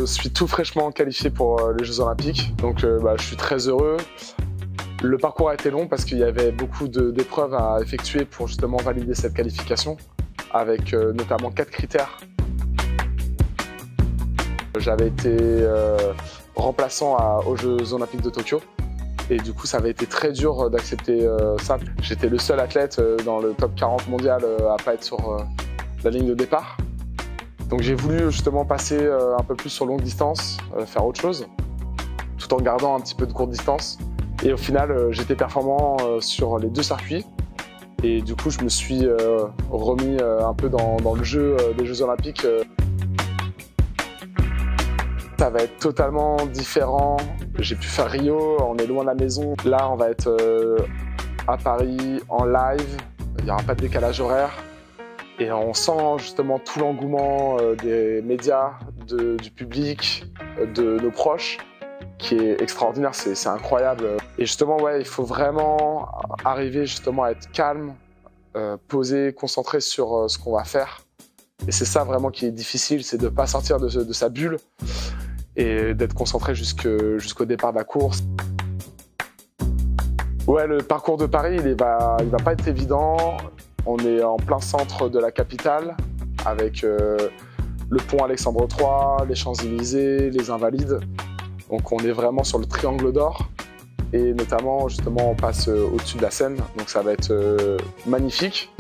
Je suis tout fraîchement qualifié pour les Jeux Olympiques, donc je suis très heureux. Le parcours a été long parce qu'il y avait beaucoup d'épreuves à effectuer pour justement valider cette qualification, avec notamment 4 critères. J'avais été remplaçant aux Jeux Olympiques de Tokyo et du coup ça avait été très dur d'accepter ça. J'étais le seul athlète dans le top 40 mondial à pas être sur la ligne de départ. Donc j'ai voulu justement passer un peu plus sur longue distance, faire autre chose, tout en gardant un petit peu de courte distance. Et au final, j'étais performant sur les 2 circuits. Et du coup, je me suis remis un peu dans le jeu des Jeux Olympiques. Ça va être totalement différent. J'ai pu faire Rio, on est loin de la maison. Là, on va être à Paris en live. Il n'y aura pas de décalage horaire. Et on sent justement tout l'engouement des médias, du public, de nos proches, qui est extraordinaire, c'est incroyable. Et justement, ouais, il faut vraiment arriver justement à être calme, posé, concentré sur ce qu'on va faire. Et c'est ça vraiment qui est difficile, c'est de ne pas sortir de sa bulle et d'être concentré jusqu'au départ de la course. Ouais, le parcours de Paris, il va pas être évident. On est en plein centre de la capitale, avec le pont Alexandre III, les Champs-Élysées, les Invalides. Donc on est vraiment sur le triangle d'or. Et notamment, justement, on passe au-dessus de la Seine. Donc ça va être magnifique.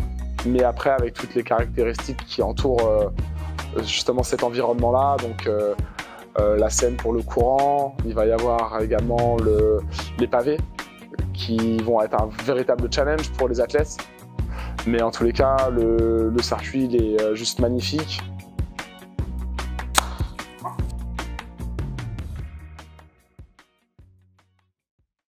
Mais après, avec toutes les caractéristiques qui entourent justement cet environnement-là. Donc la Seine pour le courant. Il va y avoir également les pavés qui vont être un véritable challenge pour les athlètes. Mais en tous les cas, le circuit il est juste magnifique.